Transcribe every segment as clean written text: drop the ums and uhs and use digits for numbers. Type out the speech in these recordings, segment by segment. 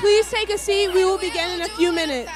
Please take a seat. We will begin in a few minutes.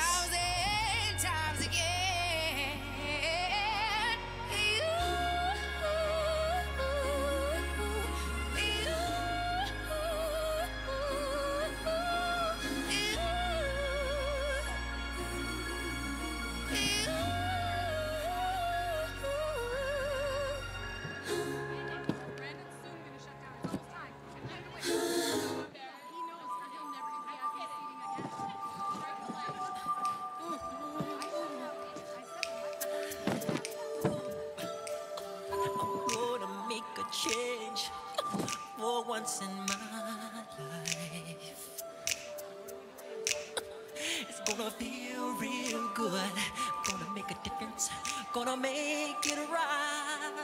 Change for once in my life. It's gonna feel real good. Gonna make a difference. Gonna make it right.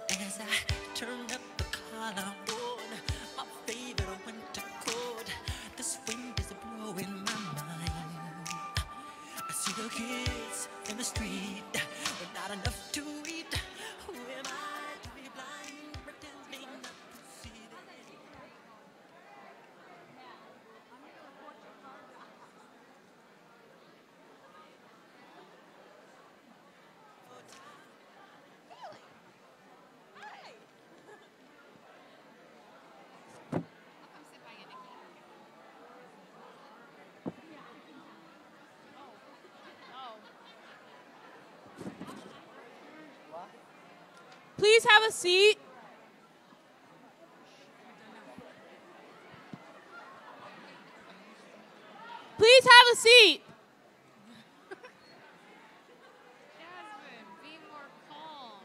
As I turn up the collar on my favorite winter coat, this wind is blowing my mind. I see the kids in the street, but not enough to eat. Who am I to be blind, pretending not to see that? Please have a seat. Please have a seat. Jasmine, be more calm.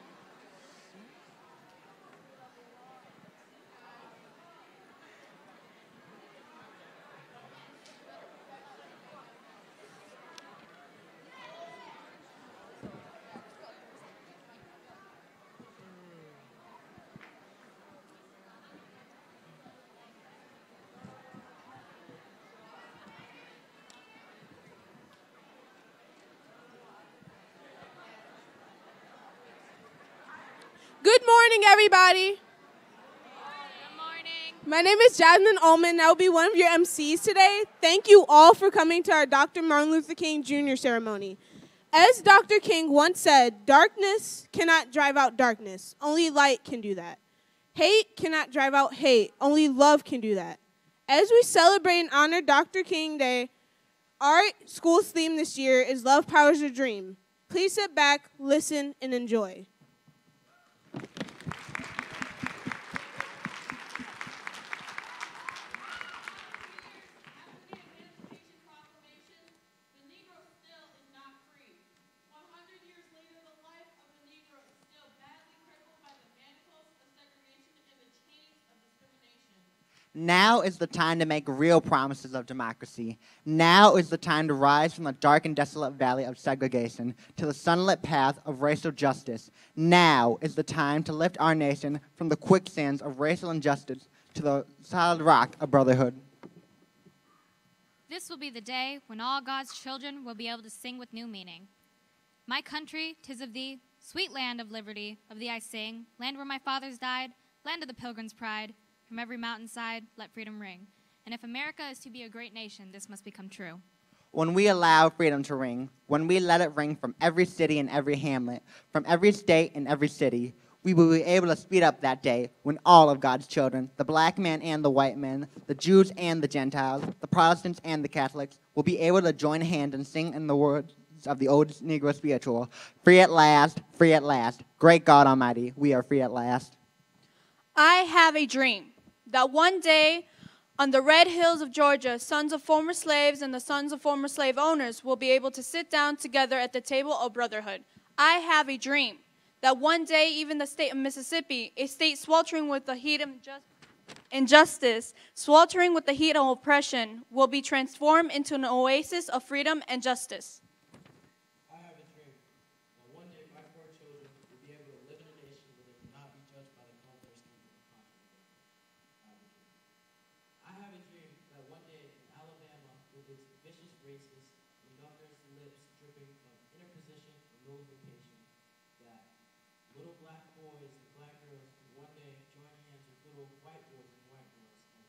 Good morning, everybody. Good morning. My name is Jasmine Ullman, and I will be one of your MCs today. Thank you all for coming to our Dr. Martin Luther King Jr. ceremony. As Dr. King once said, darkness cannot drive out darkness. Only light can do that. Hate cannot drive out hate. Only love can do that. As we celebrate and honor Dr. King Day, our school's theme this year is Love Powers a Dream. Please sit back, listen, and enjoy. Now is the time to make real promises of democracy. Now is the time to rise from the dark and desolate valley of segregation to the sunlit path of racial justice. Now is the time to lift our nation from the quicksands of racial injustice to the solid rock of brotherhood. This will be the day when all God's children will be able to sing with new meaning. My country, 'tis of thee, sweet land of liberty, of thee I sing, land where my fathers died, land of the pilgrim's pride. From every mountainside, let freedom ring. And if America is to be a great nation, this must become true. When we allow freedom to ring, when we let it ring from every city and every hamlet, from every state and every city, we will be able to speed up that day when all of God's children, the black man and the white man, the Jews and the Gentiles, the Protestants and the Catholics, will be able to join hands and sing in the words of the old Negro spiritual, free at last, great God Almighty, we are free at last. I have a dream that one day on the red hills of Georgia, sons of former slaves and the sons of former slave owners will be able to sit down together at the table of brotherhood. I have a dream that one day even the state of Mississippi, a state sweltering with the heat of injustice, sweltering with the heat of oppression, will be transformed into an oasis of freedom and justice. I have a dream that one day my poor children will be able to live in a nation where they will not be judged by the color of their skin or continent. I have a dream that one day in Alabama, with its vicious racists and governor's lips dripping from interposition and nullification, that little black boys and black girls will one day join hands with little white boys and white girls and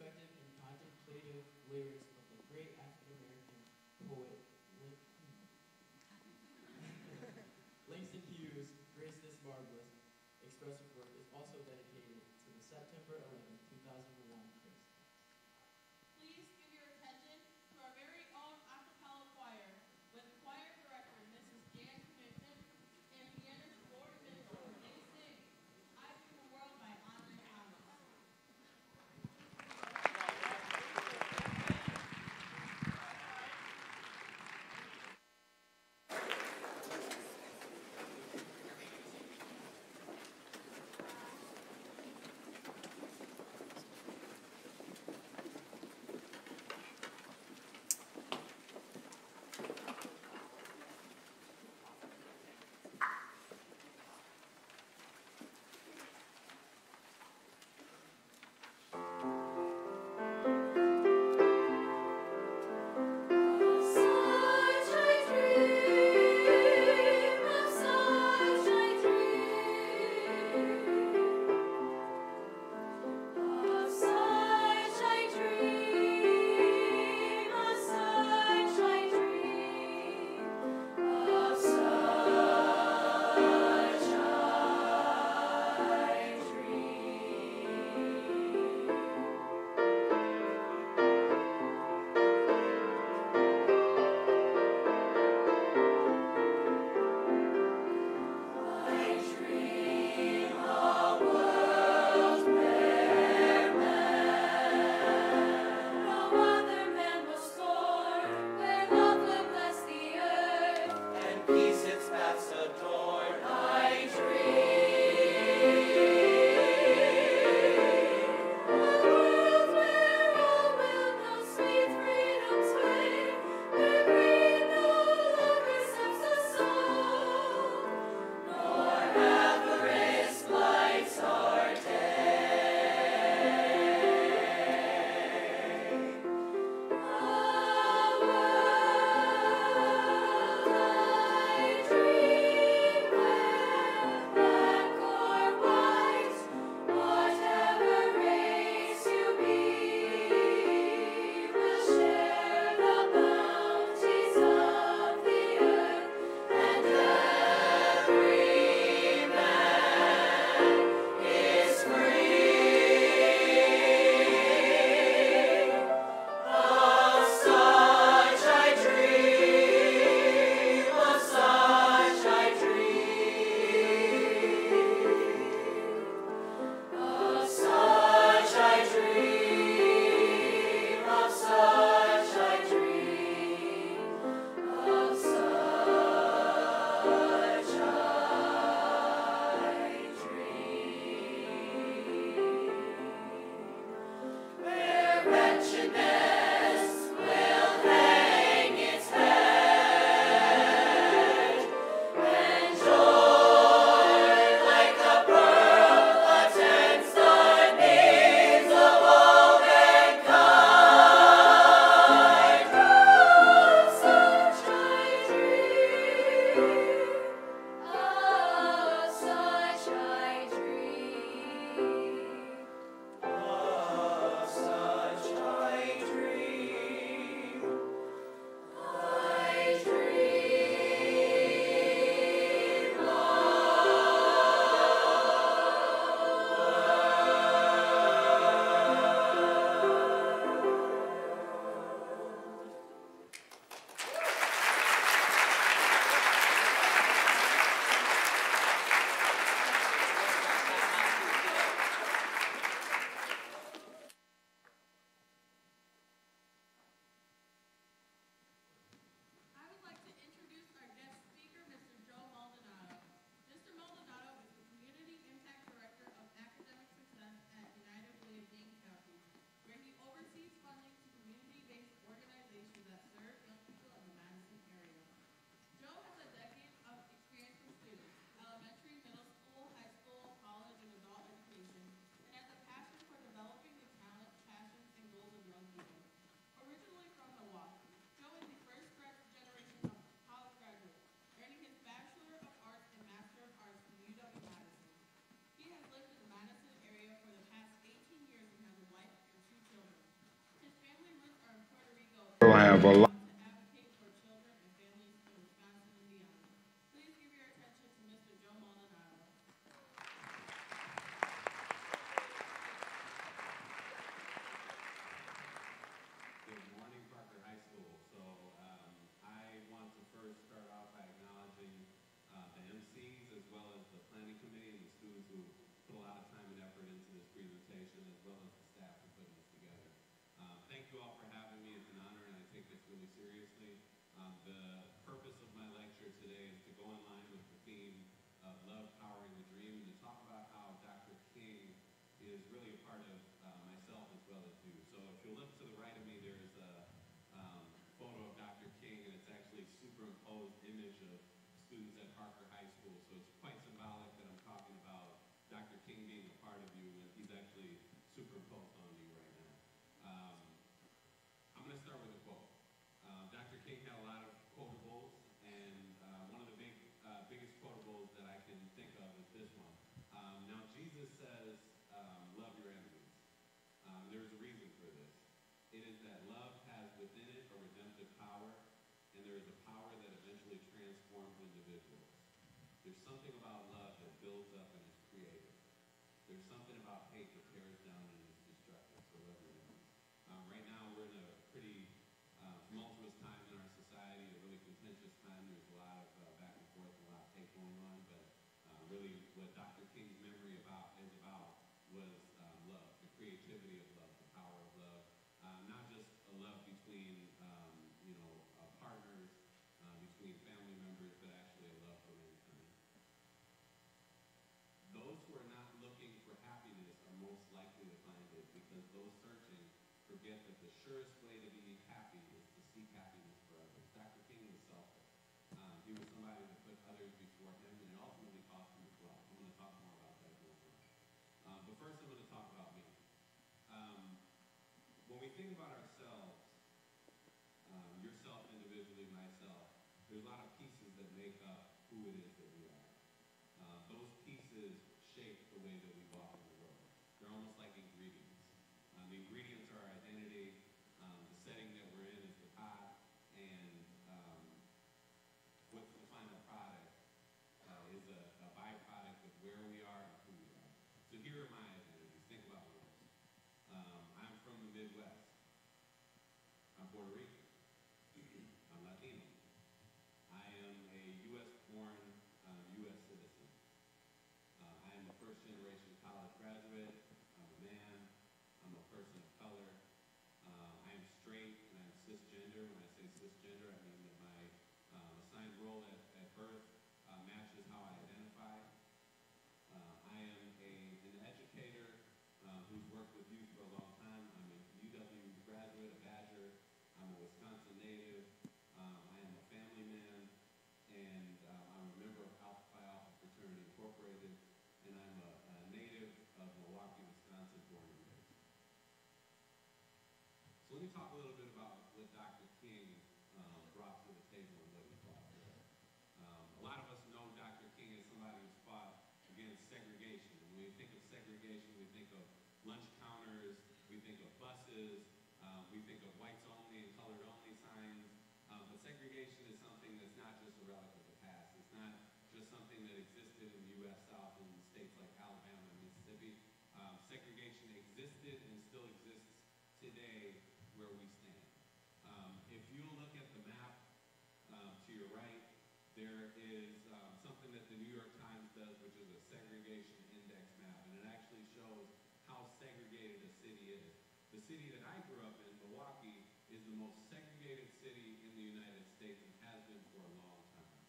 effective and contemplative lyrics of the great African-American poet Langston Hughes, Grace This Marvelous expressive work is also dedicated to the September 11, 2001 Christmas. Please give your attention to our very own a cappella choir with choir director Mrs. Jan Knudsen and pianist Lord Mitchell. They sing I Do the World by Andre Thomas. have a lot. Advocate for children and families in Wisconsin and beyond. Please give your attention to Mr. Joe Maldonado. Good morning, Parker High School. So I want to first start off by acknowledging the MCs as well as the planning committee and the students who put a lot of time and effort into this presentation, as well as the staff who put this together. Thank you all for having me. It's an honor, and I take this really seriously. The purpose of my lecture today is to go in line with the theme of love powering the dream, and to talk about how Dr. King is really a part of myself as well as you. So if you look to the right of me, there's a photo of Dr. King, and it's actually a superimposed image of students at Parker High School. So it's quite symbolic that I'm talking about Dr. King being a part of you, and he's actually superimposed on you right now. I'm going to start with a quote. Dr. King had a lot of quotables, and one of the biggest quotables that I can think of is this one. Now, Jesus says, love your enemies. There's a reason for this. It is that love has within it a redemptive power, and there is a power that eventually transforms individuals. There's something about love that builds up and is creative. There's something about hate that tears down and is destructive. So love your enemies. Right now, we're in a pretty tumultuous time in our society, a really contentious time. There's a lot of back and forth, a lot of hate going on, but really what Dr. King's memory is about was love, the creativity of love, the power of love, not just a love between partners, between family members, but actually a love for mankind. Those who are not looking for happiness are most likely to find it, because those searching forget that the surest way to be happy is to seek happiness for others. Dr. King was selfless. He was somebody that put others before him, and it ultimately cost him as well. I'm going to talk more about that in a moment. But first, I'm going to talk about me. When we think about ourselves, yourself individually, myself, there's a lot of pieces that make up who it is that we are. Those pieces shape the way that we walk in the world. They're almost like ingredients. The ingredients are our identity. The setting that we're in is the pot, and what's the final product is a byproduct of where we are and who we are. So here are my identities. Think about those. I'm from the Midwest. I'm Puerto Rican. I'm Latino. I am a U.S.-born U.S. citizen. I am a first-generation college graduate. I'm a man. I'm a person of color. I am straight and I'm cisgender. When I say cisgender, I mean that my assigned role at birth matches how I identify. I am an educator who's worked with youth for a long time. I'm a UW graduate, a Badger. I'm a Wisconsin native. I am a family man, and I'm a member of Alpha Phi Alpha Fraternity Incorporated, and I'm a native of Milwaukee, Wisconsin, born and raised. So let me talk a little bit about what Dr. King brought to the table and what he brought there. A lot of us know Dr. King as somebody who's fought against segregation. And when we think of segregation, we think of lunch counters, we think of buses, we think of whites only and colored only signs. But segregation is something that's not just a relic of the past. It's not just something that existed in the U.S. South in states like Alabama and Mississippi. Segregation existed and still exists today where we stand. If you look at the map to your right, there is something that the New York Times does, which is a segregation index map, and it actually shows how segregated a city is. The city that I grew up in, Milwaukee, is the most segregated city in the United States and has been for a long time.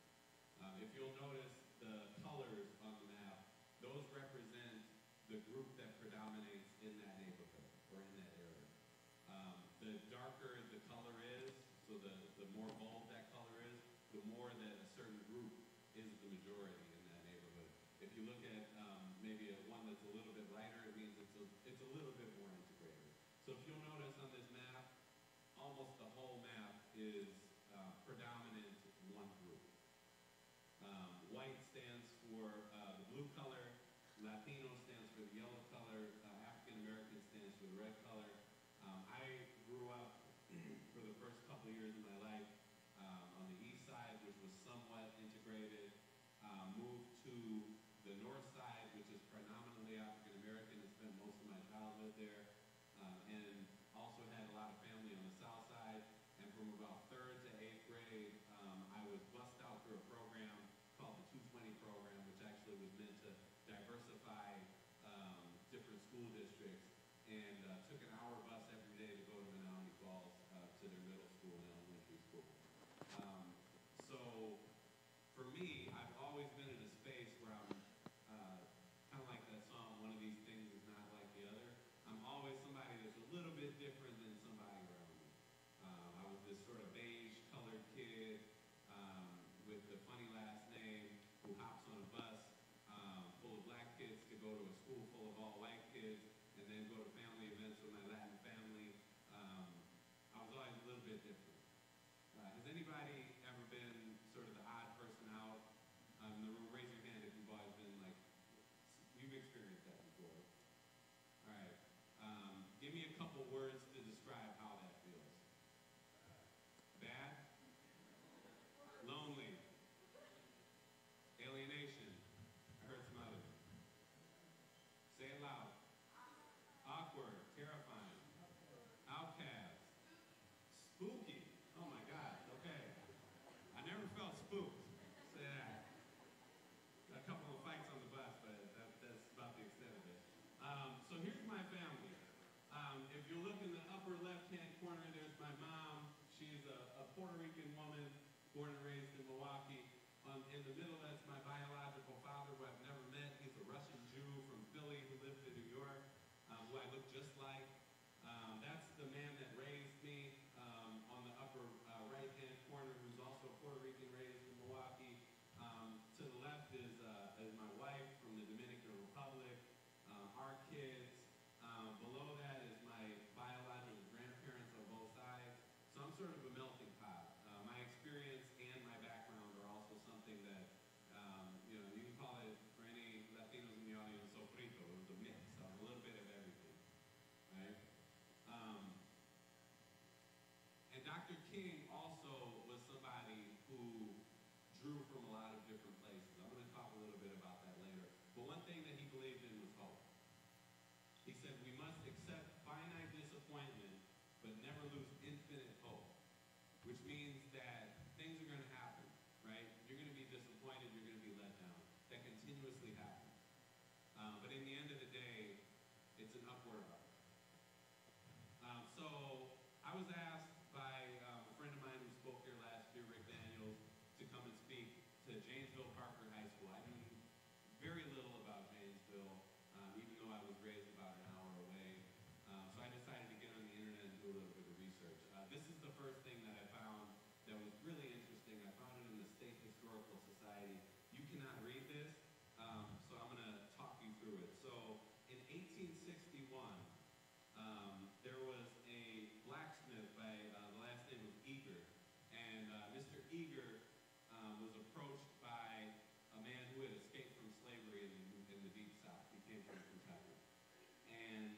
If you'll notice the colors on the map, those represent the group that predominates in that neighborhood or in that area. The darker the color is, so the more bold that color is, the more that a certain group is the majority in that neighborhood. If you look at maybe one that's a little bit lighter, it means it's a little bit more integrated. So if you'll notice on this map, almost the whole map is predominant one group. White stands for the blue color, Latino stands for the yellow color, African American stands for the red color. I grew up for the first couple couple years of my life on the east side, which was somewhat integrated. Moved to the north side, which is predominantly African American, and spent most of my childhood there. And also had a lot of family on the south side. And from about 3rd to 8th grade, I was bussed out through a program called the 220 program, which actually was meant to diversify different school districts, and took an hour bus every day to go to Menominee Falls to their middle school and elementary school. So for me, I've always been in a space where I'm kind of like that song, one of these things is not like the other. I'm always somebody that's a little bit different than somebody around me. I was this sort of beige colored kid with the funny last name who hops on a bus full of black kids to go to a school full of all white kids, and then go to family events with my Latin family. I was always a little bit different. Has anybody ever been sort of the odd person out in the room? Raise your hand if you've always been like, you've experienced that before. All right. Give me a couple words to describe how that feels. Bad? Lonely? Alienation? I heard some others. Say it loud. Awkward, terrifying, outcast, spooky. Oh my God, okay. I never felt spooked. Say that. Got a couple of fights on the bus, but that's about the extent of it. So here's my family. If you look in the upper left-hand corner, there's my mom. She's a Puerto Rican woman, born and raised in Milwaukee. In the middle, that's my biological father, who I've never met. He's a Russian Jew from Philly who lived in New York, who I look just like. That's the man that raised me on the upper right-hand corner, who's also Puerto Rican, raised in Milwaukee. To the left is my wife from the Dominican Republic, our kids. Below that is my biological grandparents on both sides. So I'm sort of a melting pot. My experience and my background are also something that, you can call it, for any Latinos in the audience, sofrito. It was a mix of a little bit of everything, right? And Dr. King also was somebody who drew from a lot of different places. I'm going to talk a little bit about that later. But one thing that he believed in was hope. He said we must accept finite disappointment, but never lose infinite hope, which means that things are going to happen, right? You're going to be disappointed, you're going to be let down. That continuously happens. But in the end of the day, it's an upward arc. So I was asked by a friend of mine who spoke here last year, Rick Daniels, to come and speak to Janesville Parker High School. I knew very little about Janesville, even though I was raised about an hour away. So I decided to get on the internet and do a little bit of research. This is the first thing that I found that was really interesting. I found it in the State Historical Society. You cannot read this, so I'm going to talk you through it. So in 1861, there was a blacksmith by the last name of Eager. And Mr. Eager was approached by a man who had escaped from slavery in the Deep South. He came from Kentucky. And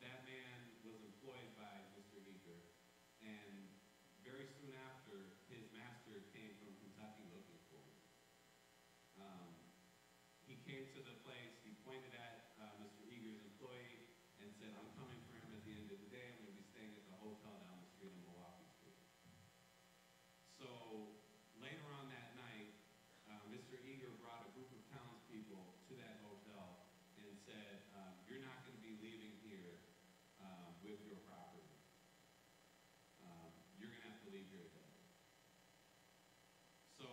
that man was employed by Mr. Eager. And very soon after, his master came from Kentucky looking for him. He came to the place, he pointed at Mr. Eager's employee and said, I'm coming for him at the end of the day. I'm going to be staying at the hotel down the street on Milwaukee Street. So later on that night, Mr. Eager brought a group of townspeople to that hotel and said, you're not going to be leaving here with your property. You're going to have to leave here today. So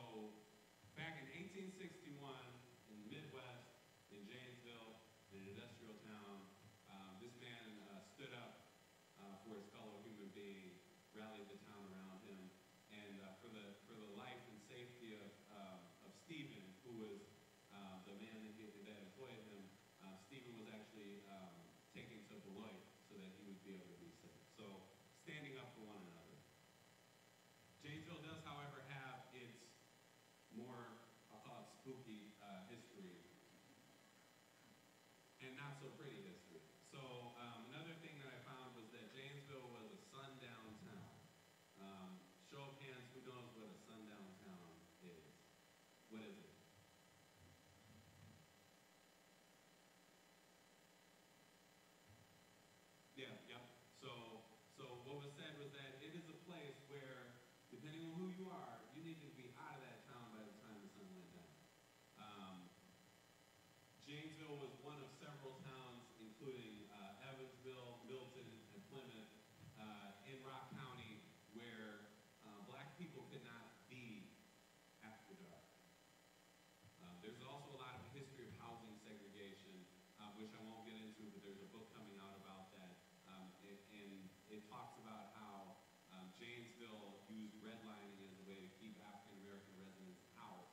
back in 1861, in the Midwest, in Janesville, in an industrial town, this man stood up for his fellow human being, rallied the town around him, and for the life and safety of Stephen, who was the man that employed him. Stephen was actually taken to Beloit so that he would be able to be safe. So standing up for one another. Janesville does, however, have its more, I'll call it spooky history, and not so pretty history. So another thing that I found was that Janesville was a sundown town. depending on who you are, you needed to be out of that town by the time the sun went down. Janesville was one of several towns, including Evansville, Milton, and Plymouth, in Rock County, where black people could not be after dark. There's also a lot of history of housing segregation, which I won't get into, but there's a book coming out about that. And it talks about how Janesville used redlining as a way to keep African-American residents out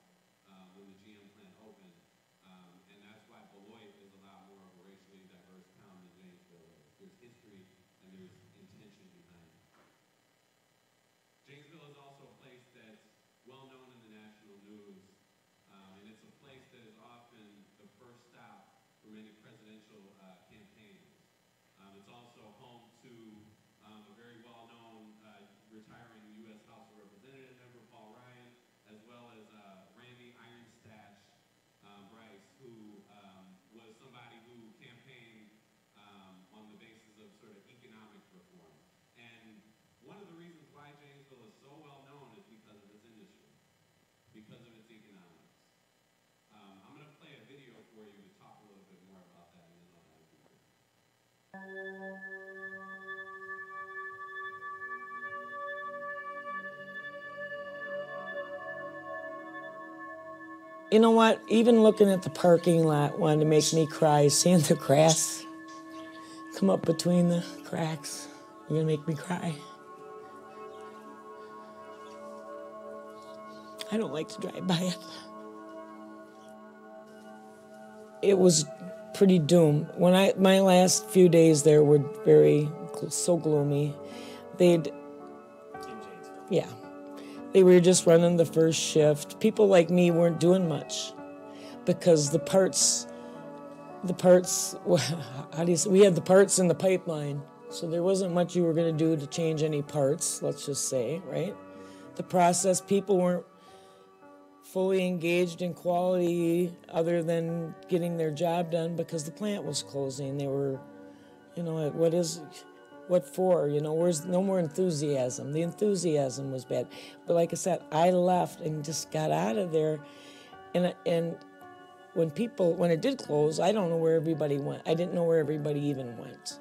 when the GM plant opened. And that's why Beloit is a lot more of a racially diverse town than Janesville is. There's history and there's intention behind it. Janesville is also a place that's well known in the national news. And it's a place that is often the first stop for many presidential campaigns. It's also home to a very well-known retiring U.S. House of Representative member, Paul Ryan, as well as Randy Ironstache Bryce, who was somebody who campaigned on the basis of sort of economic reform. And one of the reasons why Janesville is so well known is because of its industry, because of its economics. I'm going to play a video for you to talk a little bit more about that, and then I'll have you. You know what? Even looking at the parking lot wanted to make me cry. Seeing the grass come up between the cracks, you're gonna make me cry. I don't like to drive by it. It was pretty doomed. My last few days there were so gloomy. Yeah. They were just running the first shift. People like me weren't doing much because we had the parts in the pipeline, so there wasn't much you were going to do to change any parts, let's just say, right? The process, people weren't fully engaged in quality other than getting their job done because the plant was closing. They were, what for? Where's no more enthusiasm? The enthusiasm was bad. But like I said, I left and just got out of there. And when it did close, I don't know where everybody went. I didn't know where everybody even went.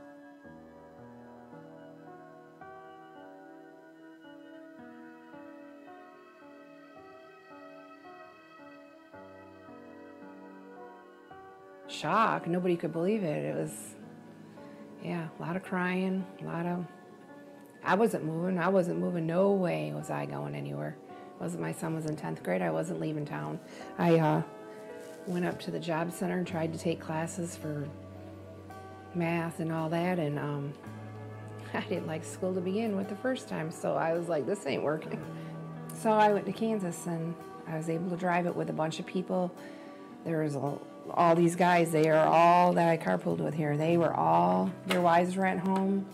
Shock. Nobody could believe it. It was, a lot of crying, I wasn't moving. No way was I going anywhere. My son was in 10th grade. I wasn't leaving town. I went up to the job center and tried to take classes for math and all that, and I didn't like school to begin with the first time, so I was like, this ain't working. So I went to Kansas, and I was able to drive it with a bunch of people. There was all these guys, they are all that I carpooled with here. Their wives were at home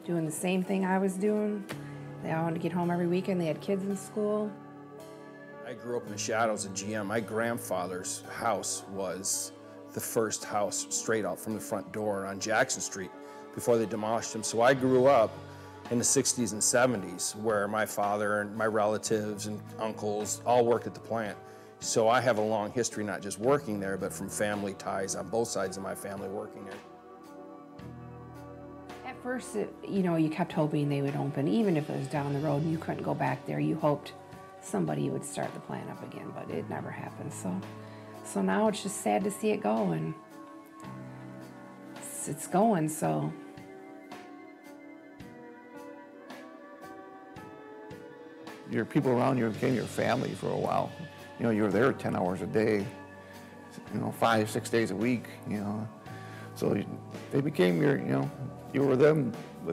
doing the same thing I was doing. They all wanted to get home every weekend. They had kids in school. I grew up in the shadows of GM. My grandfather's house was the first house straight out from the front door on Jackson Street before they demolished him. So I grew up in the 60s and 70s where my father and my relatives and uncles all worked at the plant. So I have a long history, not just working there, but from family ties on both sides of my family working there. At first, you kept hoping they would open. Even if it was down the road and you couldn't go back there, you hoped somebody would start the plant up again, but it never happened. So now it's just sad to see it go, and it's going, so. Your people around you became your family for a while. You were there 10 hours a day, 5, 6 days a week, So they became you were with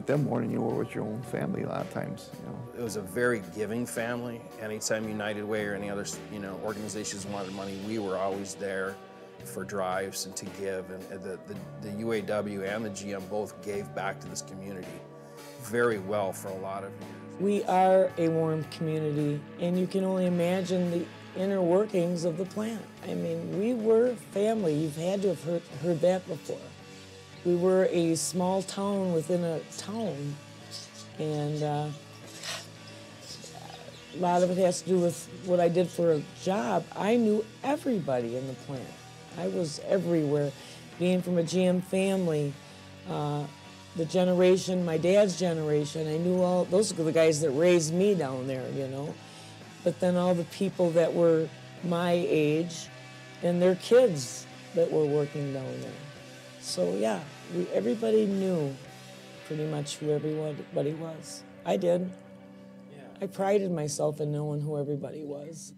them more than you were with your own family a lot of times, It was a very giving family. Anytime United Way or any other, organizations wanted money, we were always there for drives and to give. And the UAW and the GM both gave back to this community very well for a lot of years. We are a warm community, and you can only imagine the inner workings of the plant. I mean, we were family. You've had to have heard that before. We were a small town within a town, and a lot of it has to do with what I did for a job. I knew everybody in the plant. I was everywhere. Being from a GM family, the generation, my dad's generation, I knew all, those were the guys that raised me down there, you know. But then all the people that were my age and their kids that were working down there. So yeah, everybody knew pretty much who everybody was. I did. I prided myself in knowing who everybody was.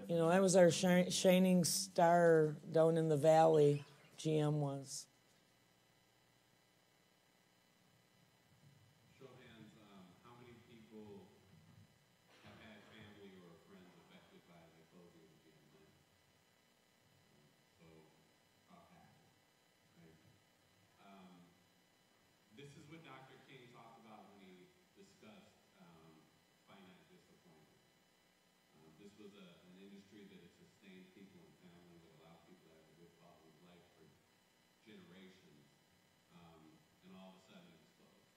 You know, that was our shining star down in the valley, GM was. Show of hands, how many people have had family or friends affected by the closing of the GM plant? So, about half, right? This is what Dr. King talked about when he discussed finite disappointment. This was an industry that had sustained people and families, that allowed people to have a good quality of life for generations, and all of a sudden it was closed.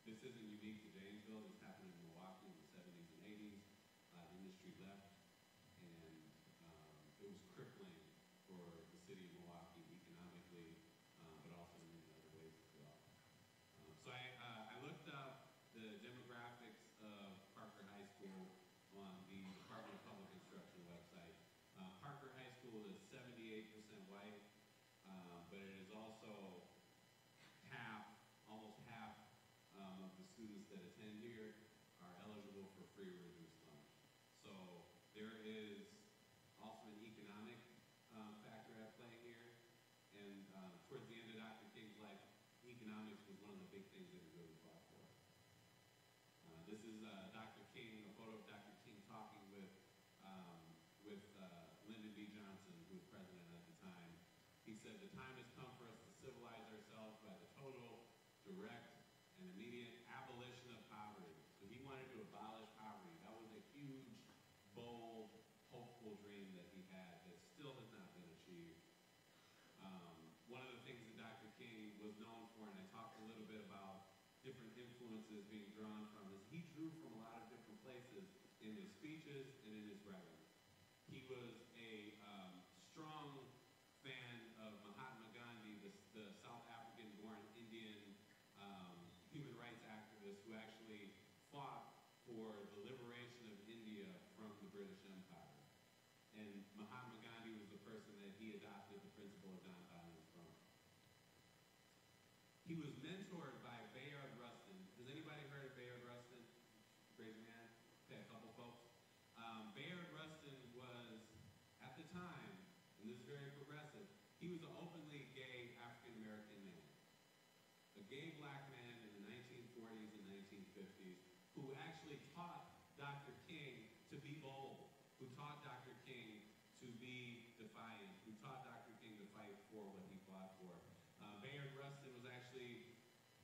This isn't unique to Janesville. This happened in Milwaukee in the 70s and 80s. The industry left, and it was crippling for the city of Milwaukee economically, but also in many other ways as well. So I looked up the demographics of Parker High School on the Department of Public Instruction website. Parker High School is 78% white, but it is also almost half of the students that attend here are eligible for free or reduced lunch. So there is also an economic factor at play here. And towards the end of Dr. King's life, economics was one of the big things that he really fought for. This is Dr. King, a photo of Dr. King talking with Lyndon B. Johnson, who was president at the time. He said, "The time has come for us to civilize ourselves by the total, direct, and immediate abolition of poverty." So he wanted to abolish poverty. That was a huge, bold, hopeful dream that he had that still has not been achieved. One of the things that Dr. King was known for, and I talked a little bit about different influences being drawn from, is he drew from a lot of different places in his speeches and in his writing. He was a strong fan of Mahatma Gandhi, the South African-born Indian human rights activist who actually fought for the liberation of India from the British Empire. And Mahatma Gandhi was the person that he adopted the principle of nonviolence from. He was mentored by Bayard Rustin. Has anybody heard of Bayard Rustin? Raise your hand. Okay, a couple folks. Bayard Rustin was, at the time, and this is very progressive, he was an openly gay African-American man. A gay black man in the 1940s and 1950s who actually taught Dr. King to be bold, who taught Dr. King to be defiant, who taught Dr. King to fight for what he fought for. Bayard Rustin was actually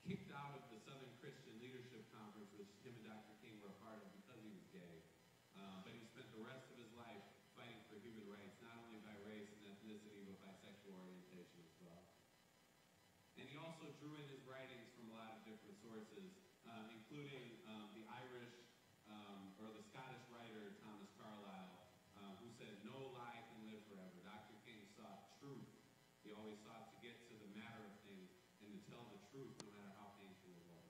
kicked out of the Southern Christian Leadership Conference, which him and Dr. King were a part of because he was gay. But he spent the rest of his life fighting for human rights, not only by race and ethnicity, but by sexual orientation as well. And he also drew in his writings from a lot of different sources, including the Irish or the Scottish writer Thomas Carlyle, who said, "No lie can live forever." Dr. King sought truth. He always sought to get to the matter of things and to tell the truth no matter how painful it was.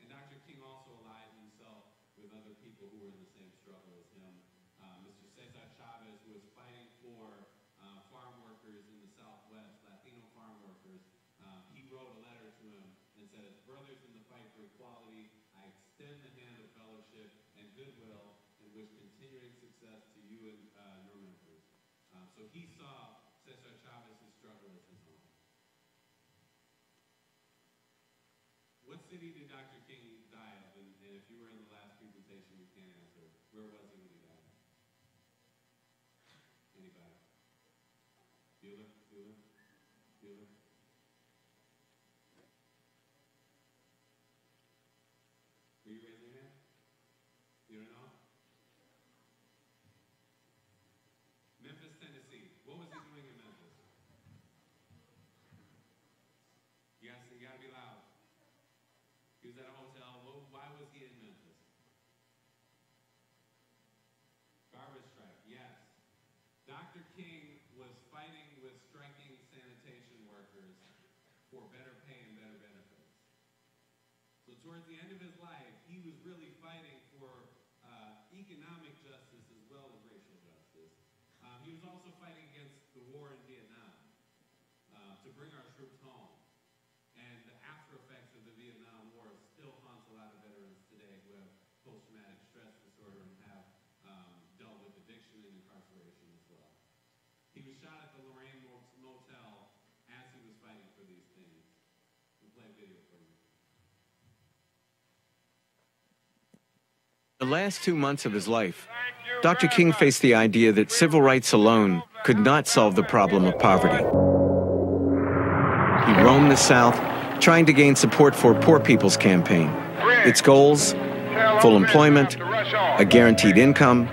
And Dr. King also allied himself with other people who were in the same struggle as him. Mr. Cesar Chavez, who was fighting for farm workers in the Southwest, Latino farm workers, he wrote a letter to him and said, "As brothers in the fight for equality, I extend the hand of fellowship and goodwill and wish continuing success to you and your members." So he saw Cesar Chavez's struggle as his own. What city did Dr. King die of? And if you were in the last presentation, you can't answer. Where was he when he died? Anybody? Bueller? Bueller? Bueller? Were you raising your hand? You don't know? Memphis, Tennessee. What was he doing in Memphis? You gotta be loud. He was at a for better pay and better benefits. So towards the end of his life, he was really fighting for economic justice as well as racial justice. He was also fighting against the war in Vietnam to bring our troops home. And the after effects of the Vietnam War still haunts a lot of veterans today who have post-traumatic stress disorder and have dealt with addiction and incarceration as well. He was shot at the Lorraine Motel as he was fighting for these things. We'll play a video for you. The last 2 months of his life, Dr. King faced the idea that civil rights alone could not solve the problem of poverty. He roamed the South, trying to gain support for Poor People's Campaign. Its goals: full employment, a guaranteed income,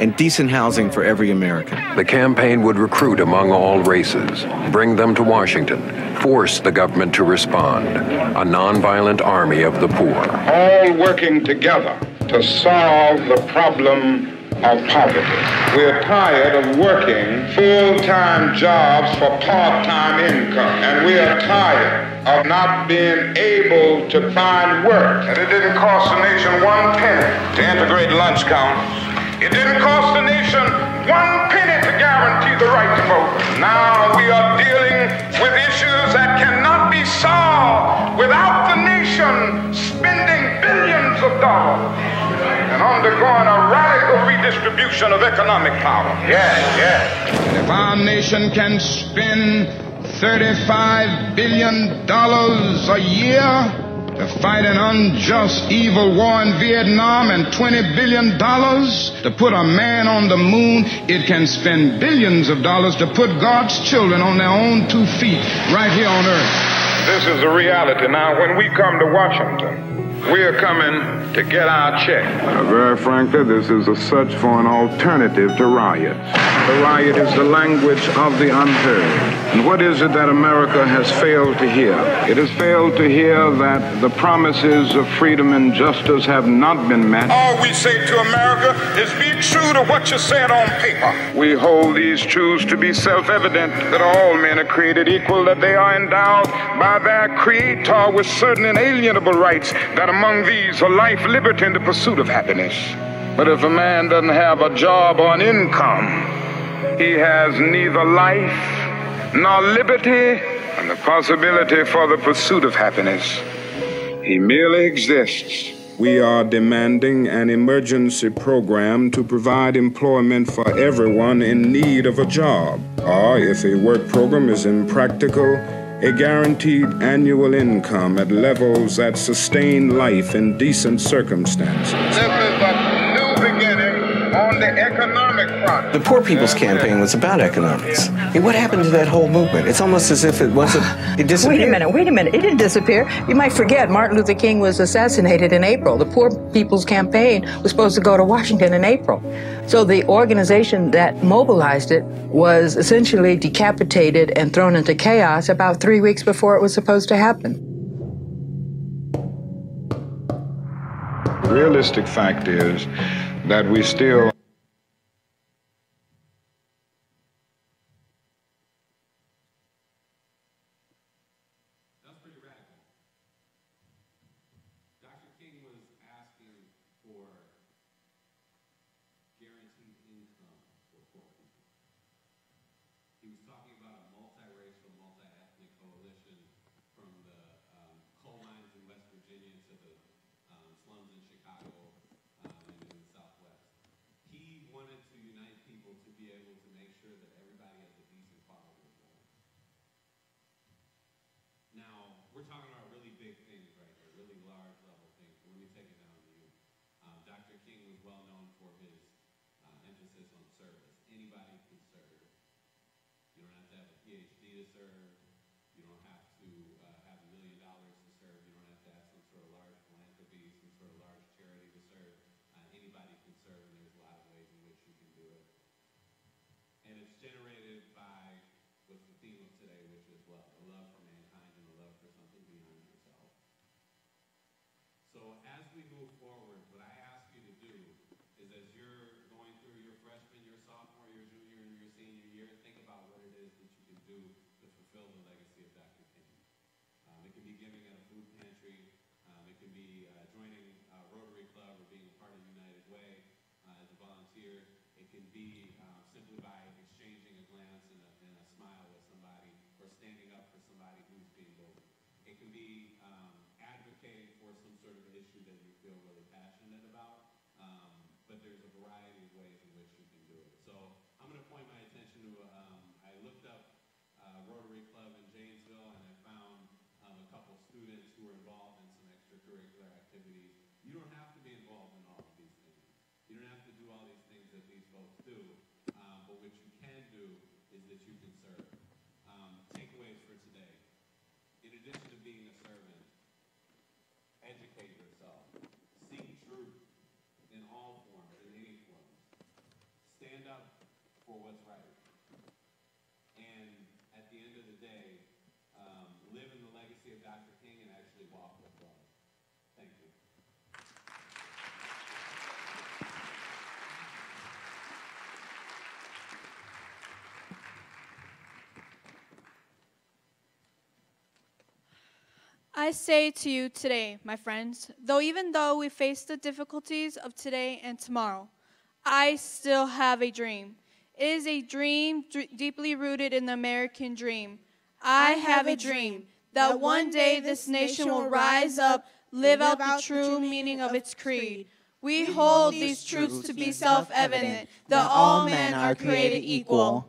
and decent housing for every American. The campaign would recruit among all races, bring them to Washington, force the government to respond, a nonviolent army of the poor. All working together to solve the problem of poverty. We're tired of working full-time jobs for part-time income, and we are tired of not being able to find work. And it didn't cost the nation 1 penny to integrate lunch counters. It didn't cost the nation 1 penny to guarantee the right to vote. Now we are dealing with issues that cannot be solved without the nation spending billions of dollars and undergoing a radical redistribution of economic power. Yes. If our nation can spend $35 billion a year to fight an unjust, evil war in Vietnam and $20 billion to put a man on the moon, it can spend billions of dollars to put God's children on their own 2 feet right here on earth. This is the reality. Now, when we come to Washington, we are coming to get our check. Very frankly, this is a search for an alternative to riots. The riot is the language of the unheard. And what is it that America has failed to hear? It has failed to hear that the promises of freedom and justice have not been met. All we say to America is be true to what you said on paper. We hold these truths to be self-evident, that all men are created equal, that they are endowed by their Creator with certain inalienable rights, that among these are life, liberty, and the pursuit of happiness. But if a man doesn't have a job or an income, he has neither life nor liberty and the possibility for the pursuit of happiness. He merely exists. We are demanding an emergency program to provide employment for everyone in need of a job. Or, if a work program is impractical, a guaranteed annual income at levels that sustain life in decent circumstances. This is a new beginning on the economic front. The Poor People's Campaign was about economics. What happened to that whole movement? It's almost as if it disappeared. Wait a minute. It didn't disappear. You might forget Martin Luther King was assassinated in April. The Poor People's Campaign was supposed to go to Washington in April. So the organization that mobilized it was essentially decapitated and thrown into chaos about 3 weeks before it was supposed to happen. The realistic fact is that we still to fulfill the legacy of Dr. King. It can be giving at a food pantry. It can be joining Rotary Club or being a part of United Way as a volunteer. It can be simply by exchanging a glance and a smile with somebody, or standing up for somebody who's being bullied. It can be advocating for some sort of issue that you feel really passionate about, but there's a variety of ways in which you can do it. So I'm going to point my attention to, I looked up Rotary Club in Janesville, and I found a couple students who were involved in some extracurricular activities. You don't have to be involved in all of these things. You don't have to do all these things that these folks do, but what you can do is that you can serve. Takeaways for today. In addition to being a servant, educate yourself. Seek truth in all forms, in any forms. Stand up for what's right. And at the end of the day, live in the legacy of Dr. King and actually walk with love. Thank you. I say to you today, my friends, even though we face the difficulties of today and tomorrow, I still have a dream. It is a dream deeply rooted in the American dream. I have a dream that one day this nation will rise up, live out the true meaning of its creed. We hold these truths to be self-evident, that all men are created equal.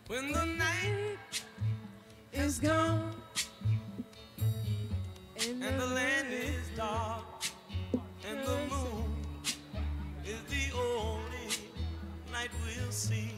When the night is gone and the land is dark and the moon is the only light we'll see.